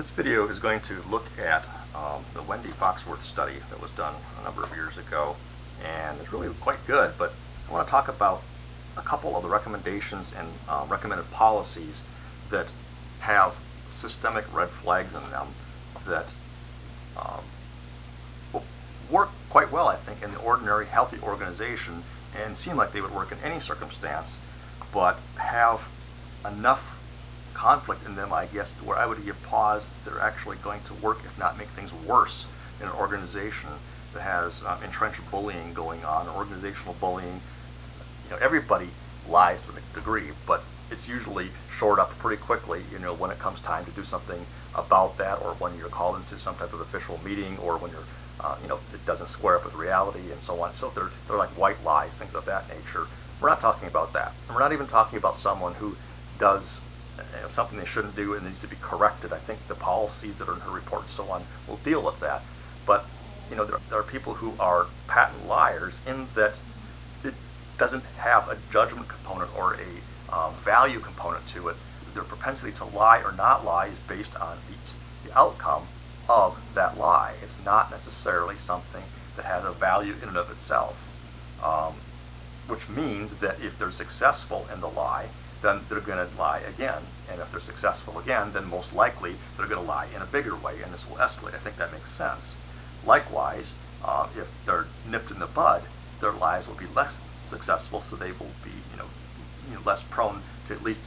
This video is going to look at the Wendy Foxworth study that was done a number of years ago, and it's really quite good, but I want to talk about a couple of the recommendations and recommended policies that have systemic red flags in them that will work quite well, I think, in the ordinary healthy organization and seem like they would work in any circumstance, but have enough conflict in them, I guess, where I would give pause that they're actually going to work, if not make things worse, in an organization that has entrenched bullying going on, organizational bullying. You know, everybody lies to a degree, but it's usually shored up pretty quickly, you know, when it comes time to do something about that, or when you're called into some type of official meeting, or when you're, it doesn't square up with reality and so on. So they're like white lies, things of that nature. We're not talking about that. And we're not even talking about someone who does something they shouldn't do and needs to be corrected. I think the policies that are in her report and so on will deal with that. But, you know, there are people who are patent liars in that it doesn't have a judgment component or a value component to it. Their propensity to lie or not lie is based on the outcome of that lie. It's not necessarily something that has a value in and of itself, which means that if they're successful in the lie, then they're going to lie again. And if they're successful again, then most likely they're going to lie in a bigger way, and this will escalate. I think that makes sense. Likewise, if they're nipped in the bud, their lies will be less successful, so they will be, less prone to at least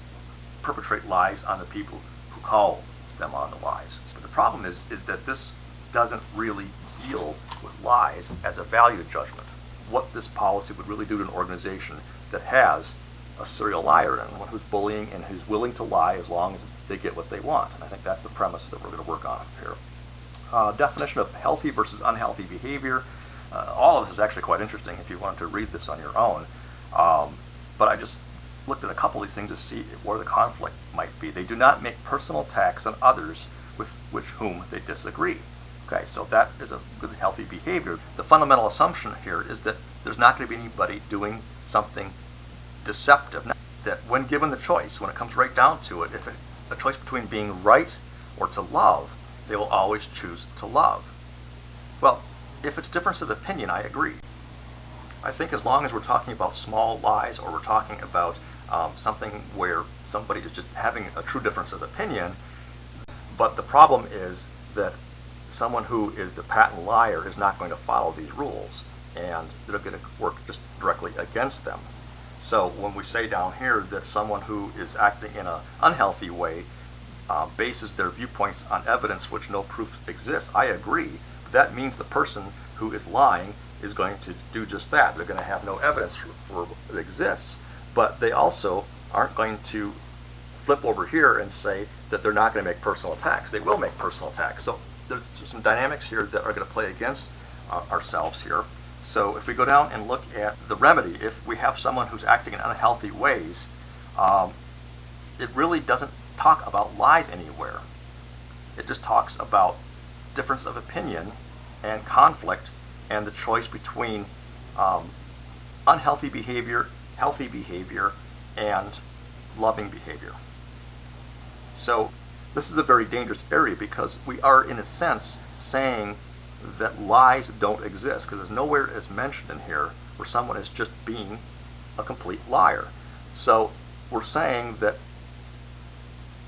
perpetrate lies on the people who call them on the lies. But the problem is that this doesn't really deal with lies as a value judgment. What this policy would really do to an organization that has a serial liar and one who's bullying and who's willing to lie as long as they get what they want. And I think that's the premise that we're going to work on here. Definition of healthy versus unhealthy behavior. All of this is actually quite interesting if you want to read this on your own. But I just looked at a couple of these things to see where the conflict might be. They do not make personal attacks on others with whom they disagree. Okay, so that is a good healthy behavior. The fundamental assumption here is that there's not going to be anybody doing something deceptive. That when given the choice, when it comes right down to it, if a choice between being right or to love, they will always choose to love. Well, if it's difference of opinion, I agree. I think as long as we're talking about small lies, or we're talking about something where somebody is just having a true difference of opinion, but the problem is that someone who is the patent liar is not going to follow these rules, and they're going to work just directly against them. So when we say down here that someone who is acting in an unhealthy way bases their viewpoints on evidence which no proof exists, I agree. But that means the person who is lying is going to do just that. They're going to have no evidence for it exists, but they also aren't going to flip over here and say that they're not going to make personal attacks. They will make personal attacks. So there's some dynamics here that are going to play against ourselves here. So if we go down and look at the remedy, if we have someone who's acting in unhealthy ways, it really doesn't talk about lies anywhere. It just talks about difference of opinion and conflict and the choice between unhealthy behavior, healthy behavior, and loving behavior. So this is a very dangerous area because we are, in a sense, saying that lies don't exist, because there's nowhere is mentioned in here where someone is just being a complete liar. So we're saying that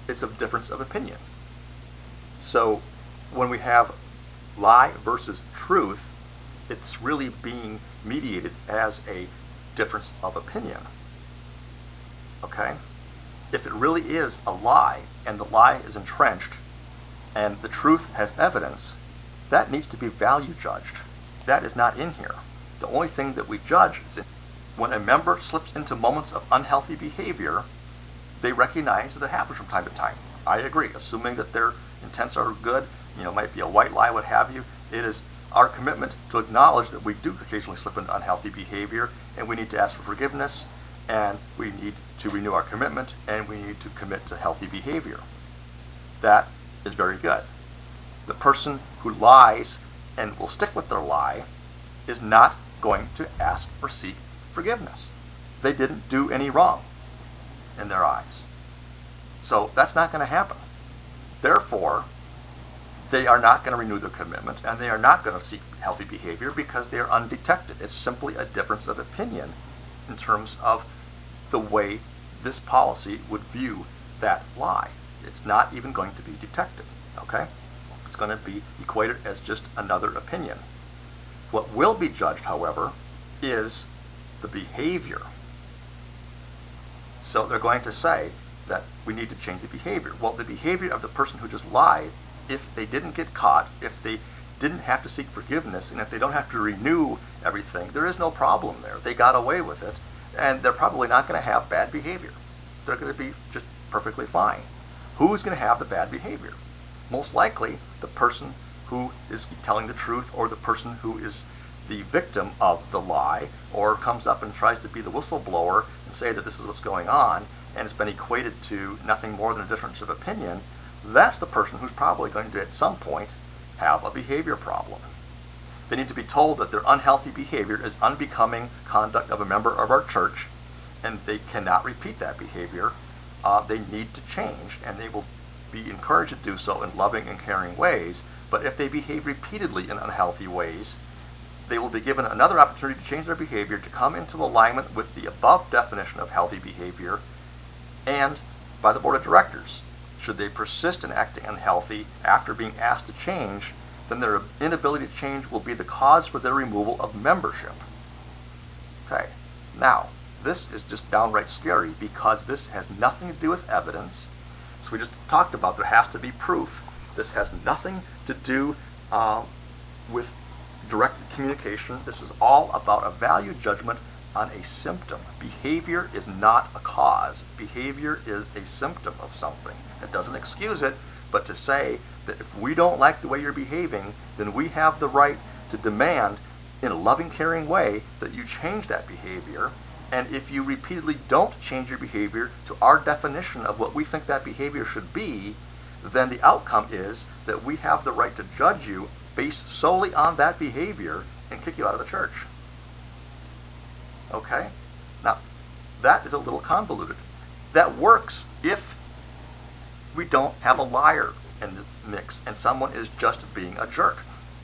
it's a difference of opinion. So when we have lie versus truth, it's really being mediated as a difference of opinion. Okay? If it really is a lie, and the lie is entrenched, and the truth has evidence, that needs to be value judged. That is not in here. The only thing that we judge is when a member slips into moments of unhealthy behavior, they recognize that it happens from time to time. I agree, assuming that their intents are good, might be a white lie, what have you. It is our commitment to acknowledge that we do occasionally slip into unhealthy behavior, and we need to ask for forgiveness, and we need to renew our commitment, and we need to commit to healthy behavior. That is very good. The person who lies and will stick with their lie is not going to ask or seek forgiveness. They didn't do any wrong in their eyes. So that's not going to happen. Therefore, they are not going to renew their commitment, and they are not going to seek healthy behavior because they are undetected. It's simply a difference of opinion in terms of the way this policy would view that lie. It's not even going to be detected, okay? It's going to be equated as just another opinion. What will be judged, however, is the behavior. So they're going to say that we need to change the behavior. Well, the behavior of the person who just lied, if they didn't get caught, if they didn't have to seek forgiveness, and if they don't have to renew everything, there is no problem there. They got away with it, and they're probably not going to have bad behavior. They're going to be just perfectly fine. Who's going to have the bad behavior? Most likely the person who is telling the truth, or the person who is the victim of the lie, or comes up and tries to be the whistleblower and say that this is what's going on, and it's been equated to nothing more than a difference of opinion. That's the person who's probably going to, at some point, have a behavior problem. They need to be told that their unhealthy behavior is unbecoming conduct of a member of our church, and they cannot repeat that behavior. They need to change, and they will be encouraged to do so in loving and caring ways. But if they behave repeatedly in unhealthy ways, they will be given another opportunity to change their behavior to come into alignment with the above definition of healthy behavior, and by the board of directors. Should they persist in acting unhealthy after being asked to change, then their inability to change will be the cause for their removal of membership. Okay, now, this is just downright scary because this has nothing to do with evidence. So we just talked about there has to be proof. This has nothing to do with direct communication. This is all about a value judgment on a symptom. Behavior is not a cause. Behavior is a symptom of something. It doesn't excuse it, but to say that if we don't like the way you're behaving, then we have the right to demand in a loving, caring way that you change that behavior. And if you repeatedly don't change your behavior to our definition of what we think that behavior should be, then the outcome is that we have the right to judge you based solely on that behavior and kick you out of the church. Okay? Now, that is a little convoluted. That works if we don't have a liar in the mix and someone is just being a jerk.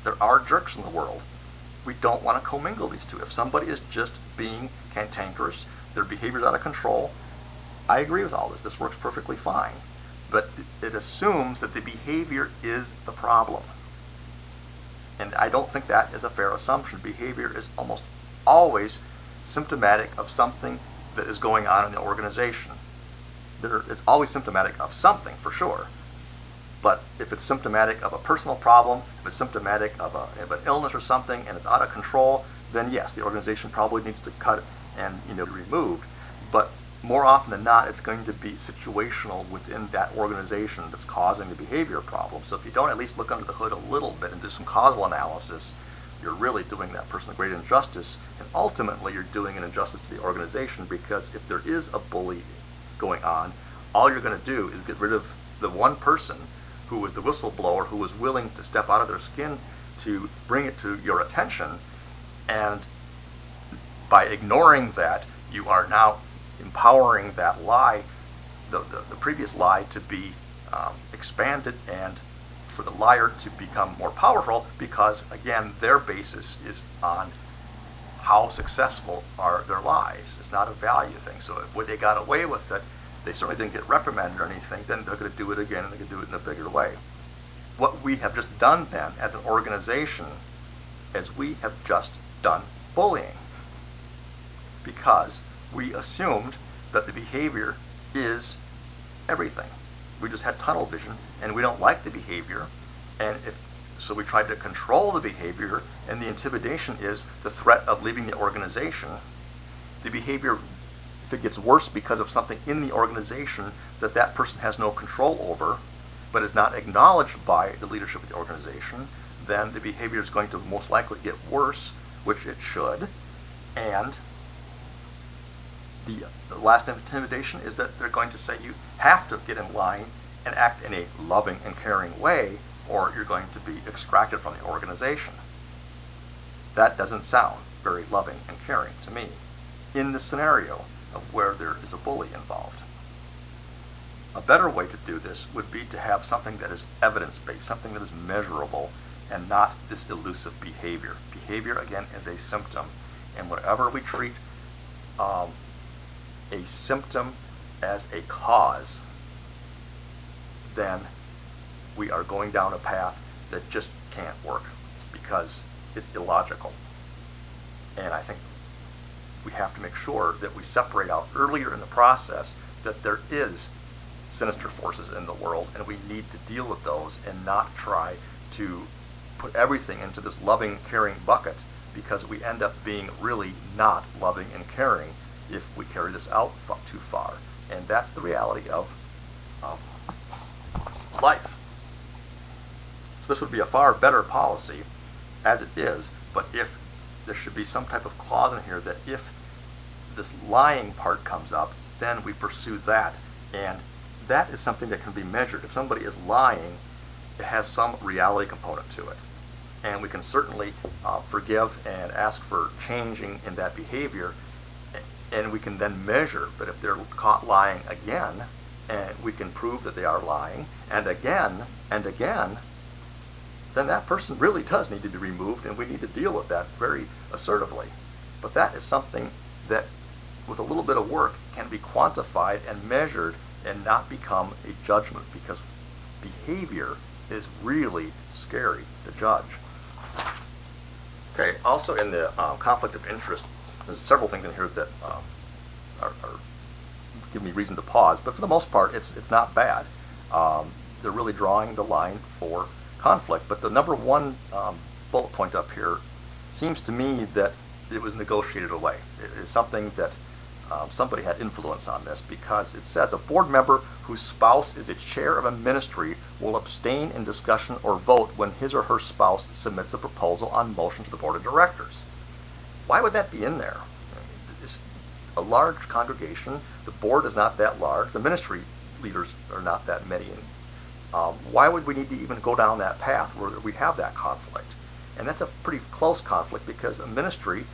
There are jerks in the world. We don't want to commingle these two. If somebody is just being cantankerous, their behavior is out of control, I agree with all this. This works perfectly fine. But it assumes that the behavior is the problem. And I don't think that is a fair assumption. Behavior is almost always symptomatic of something that is going on in the organization. It's always symptomatic of something, for sure. But if it's symptomatic of a personal problem, if it's symptomatic of an illness or something, and it's out of control, then yes, the organization probably needs to cut and be removed. But more often than not, it's going to be situational within that organization that's causing the behavior problem. So if you don't at least look under the hood a little bit and do some causal analysis, you're really doing that person a great injustice, and ultimately you're doing an injustice to the organization, because if there is a bully going on, all you're going to do is get rid of the one person who was the whistleblower, who was willing to step out of their skin to bring it to your attention, and by ignoring that, you are now empowering that lie, the previous lie, to be expanded, and for the liar to become more powerful, because again, their basis is on how successful are their lies. It's not a value thing. So if they got away with it, they certainly didn't get reprimanded or anything, then they're going to do it again, and they can do it in a bigger way. What we have just done then as an organization is we have just done bullying, because we assumed that the behavior is everything. We just had tunnel vision, and we don't like the behavior, and so we tried to control the behavior, and the intimidation is the threat of leaving the organization. The behavior, if it gets worse because of something in the organization that that person has no control over, but is not acknowledged by the leadership of the organization, then the behavior is going to most likely get worse, which it should. And the last intimidation is that they're going to say you have to get in line and act in a loving and caring way, or you're going to be extracted from the organization. That doesn't sound very loving and caring to me in the scenario of where there is a bully involved. A better way to do this would be to have something that is evidence-based, something that is measurable, and not this elusive behavior. Behavior, again, is a symptom, and whenever we treat a symptom as a cause, then we are going down a path that just can't work because it's illogical. And I think we have to make sure that we separate out earlier in the process that there is sinister forces in the world, and we need to deal with those and not try to put everything into this loving, caring bucket, because we end up being really not loving and caring if we carry this out too far. And that's the reality of life. So this would be a far better policy as it is, but if there should be some type of clause in here that if this lying part comes up, then we pursue that. And that is something that can be measured. If somebody is lying, it has some reality component to it. And we can certainly forgive and ask for changing in that behavior, and we can then measure. But if they're caught lying again, and we can prove that they are lying, and again, then that person really does need to be removed, and we need to deal with that very assertively. But that is something that, with a little bit of work, can be quantified and measured and not become a judgment, because behavior is really scary to judge. Okay, also in the conflict of interest, there's several things in here that are give me reason to pause, but for the most part, it's not bad. They're really drawing the line for conflict, but the number one bullet point up here seems to me that it was negotiated away. It is something that somebody had influence on this, because it says a board member whose spouse is a chair of a ministry will abstain in discussion or vote when his or her spouse submits a proposal on motion to the board of directors. Why would that be in there? It's a large congregation. The board is not that large. The ministry leaders are not that many. Why would we need to even go down that path where we have that conflict? And that's a pretty close conflict, because a ministry,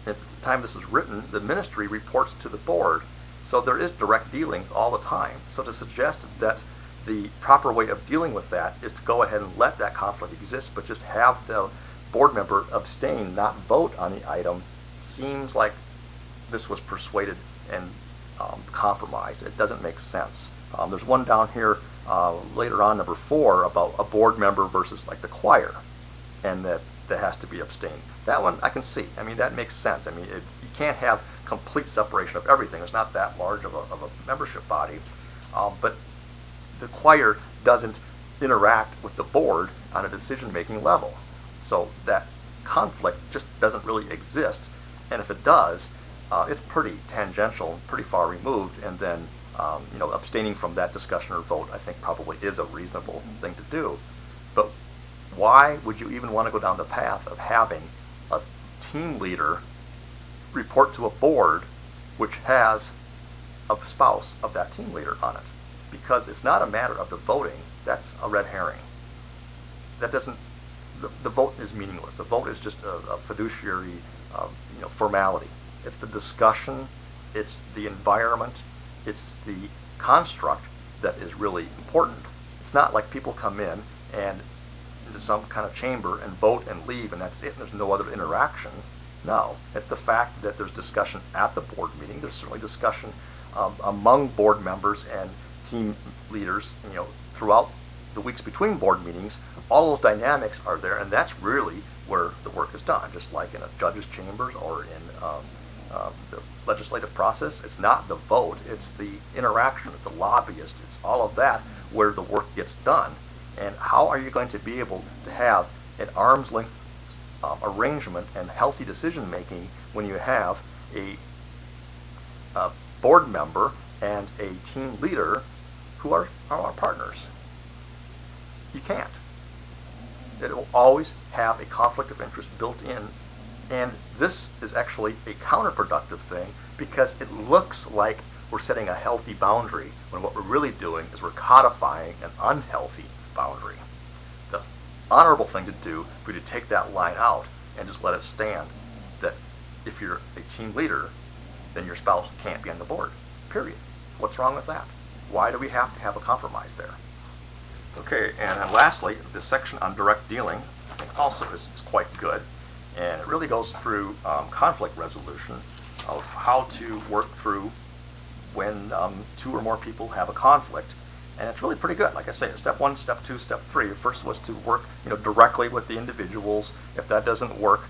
at the time this is written, the ministry reports to the board. So there is direct dealings all the time. So to suggest that the proper way of dealing with that is to go ahead and let that conflict exist, but just have the board member abstain, not vote on the item, seems like this was persuaded and compromised. It doesn't make sense. There's one down here later on, number 4, about a board member versus like the choir, and that has to be abstained. That one I can see. I mean, that makes sense. I mean, you can't have complete separation of everything. It's not that large of a membership body. But the choir doesn't interact with the board on a decision-making level. So that conflict just doesn't really exist. And if it does, it's pretty tangential, pretty far removed, and then abstaining from that discussion or vote, I think, probably is a reasonable thing to do. But why would you even want to go down the path of having a team leader report to a board which has a spouse of that team leader on it? Because it's not a matter of the voting. That's a red herring. That doesn't. The vote is meaningless. The vote is just a fiduciary, formality. It's the discussion. It's the environment. It's the construct that is really important. It's not like people come in and into some kind of chamber and vote and leave, and that's it. There's no other interaction. No, it's the fact that there's discussion at the board meeting. There's certainly discussion among board members and team leaders, throughout the weeks between board meetings. All those dynamics are there, and that's really where the work is done. Just like in a judge's chambers or in the legislative process, it's not the vote, it's the interaction with the lobbyist. It's all of that where the work gets done. And how are you going to be able to have an arm's length arrangement and healthy decision making when you have a board member and a team leader who are partners? You can't. It will always have a conflict of interest built in, and this is actually a counterproductive thing, because it looks like we're setting a healthy boundary when what we're really doing is we're codifying an unhealthy boundary. The honorable thing to do would be to take that line out and just let it stand, that if you're a team leader, then your spouse can't be on the board, period. What's wrong with that? Why do we have to have a compromise there? Okay, and then lastly, this section on direct dealing I think also is quite good, and it really goes through conflict resolution of how to work through when two or more people have a conflict. And it's really pretty good. Like I say, step 1, step 2, step 3. First was to work directly with the individuals. If that doesn't work,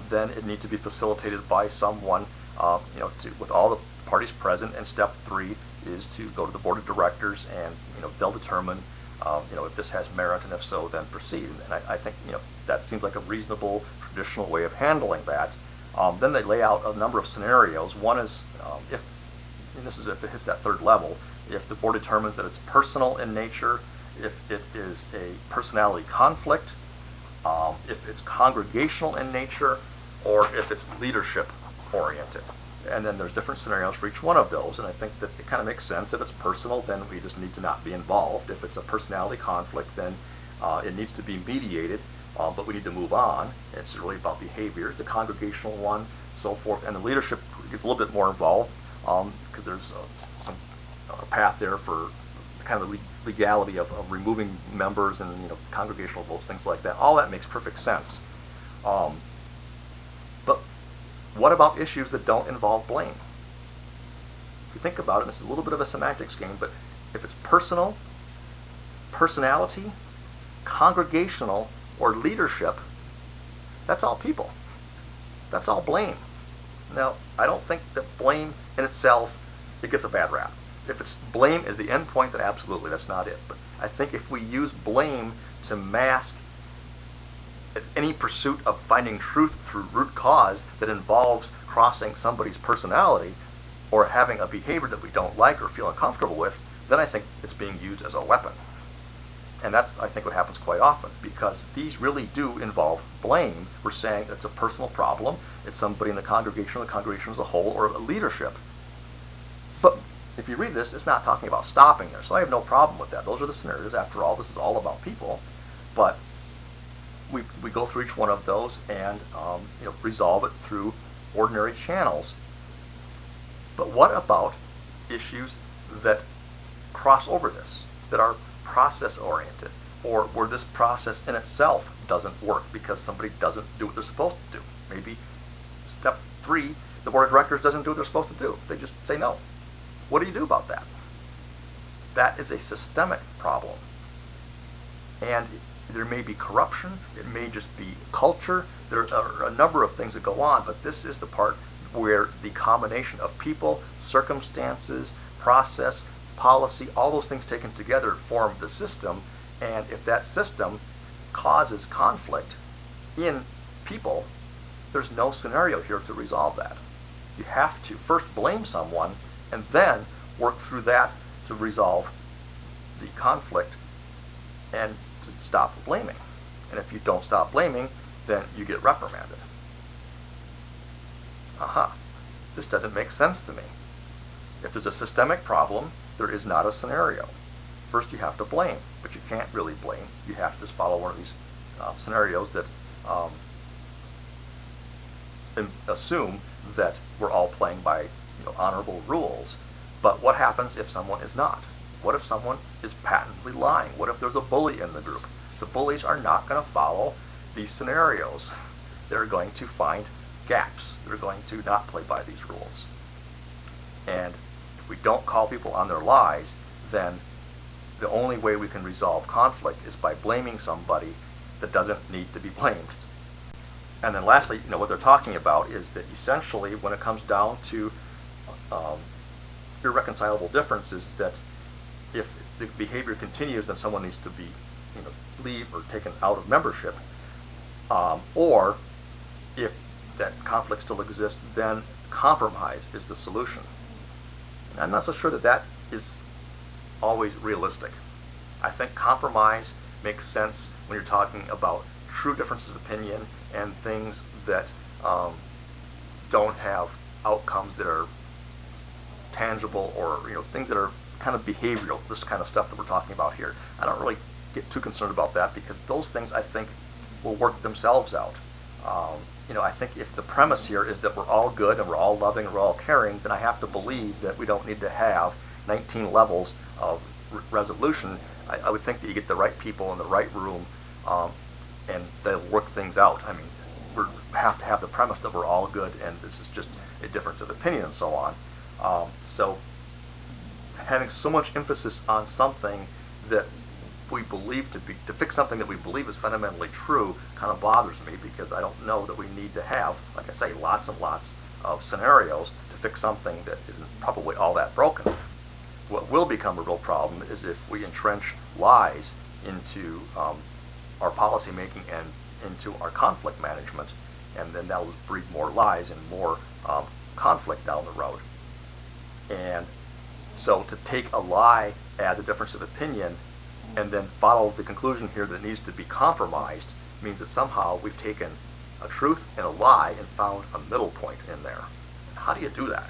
then it needs to be facilitated by someone with all the parties present. And step 3 is to go to the board of directors, and they'll determine if this has merit, and if so, then proceed. And I think that seems like a reasonable traditional way of handling that. Then they lay out a number of scenarios. One is if it hits that third level, if the board determines that it's personal in nature, if it is a personality conflict, if it's congregational in nature, or if it's leadership oriented. And then there's different scenarios for each one of those, and I think that it kind of makes sense. If it's personal, then we just need to not be involved. If it's a personality conflict, then it needs to be mediated, but we need to move on. It's really about behaviors. The congregational one, so forth, and the leadership gets a little bit more involved because there's some path there for kind of the legality of removing members and congregational votes, things like that. All that makes perfect sense. But what about issues that don't involve blame? If you think about it, this is a little bit of a semantics game, but if it's personal, personality, congregational, or leadership, that's all people. That's all blame. Now, I don't think that blame in itself, it gets a bad rap. If it's blame is the end point, then absolutely, that's not it. But I think if we use blame to mask any pursuit of finding truth through root cause that involves crossing somebody's personality or having a behavior that we don't like or feel uncomfortable with, then I think it's being used as a weapon. And that's, I think, what happens quite often, because these really do involve blame. We're saying it's a personal problem, it's somebody in the congregation or the congregation as a whole, or a leadership. But if you read this, it's not talking about stopping there, so I have no problem with that. Those are the scenarios. After all, this is all about people. But we go through each one of those and resolve it through ordinary channels. But what about issues that cross over this, that are process-oriented, or where this process in itself doesn't work because somebody doesn't do what they're supposed to do? Maybe step 3, the board of directors doesn't do what they're supposed to do. They just say no. What do you do about that? That is a systemic problem. And there may be corruption, it may just be culture, there are a number of things that go on, but this is the part where the combination of people, circumstances, process, policy, all those things taken together form the system, and if that system causes conflict in people, there's no scenario here to resolve that. You have to first blame someone and then work through that to resolve the conflict and to stop blaming. And if you don't stop blaming, then you get reprimanded. This doesn't make sense to me. If there's a systemic problem, there is not a scenario. First you have to blame, but you can't really blame. You have to just follow one of these scenarios that assume that we're all playing by honorable rules. But what happens if someone is not? What if someone is patently lying? What if there's a bully in the group? The bullies are not going to follow these scenarios. They're going to find gaps. They're going to not play by these rules. And if we don't call people on their lies, then the only way we can resolve conflict is by blaming somebody that doesn't need to be blamed. And then lastly, what they're talking about is that essentially when it comes down to irreconcilable differences, that if the behavior continues, then someone needs to be leave or taken out of membership. Or if that conflict still exists, then compromise is the solution. And I'm not so sure that that is always realistic. I think compromise makes sense when you're talking about true differences of opinion and things that don't have outcomes that are tangible, or things that are kind of behavioral, this kind of stuff that we're talking about here. I don't really get too concerned about that, because those things I think will work themselves out. I think if the premise here is that we're all good and we're all loving and we're all caring, then I have to believe that we don't need to have 19 levels of resolution, I would think that you get the right people in the right room, and they'll work things out. I mean, we have to have the premise that we're all good, and this is just a difference of opinion and so on. So having so much emphasis on something that we believe to fix something that we believe is fundamentally true kind of bothers me, because I don't know that we need to have, like I say, lots and lots of scenarios to fix something that isn't probably all that broken. What will become a real problem is if we entrench lies into our policy making and into our conflict management, and then that'll breed more lies and more conflict down the road. And so to take a lie as a difference of opinion and then follow the conclusion here that it needs to be compromised means that somehow we've taken a truth and a lie and found a middle point in there. How do you do that?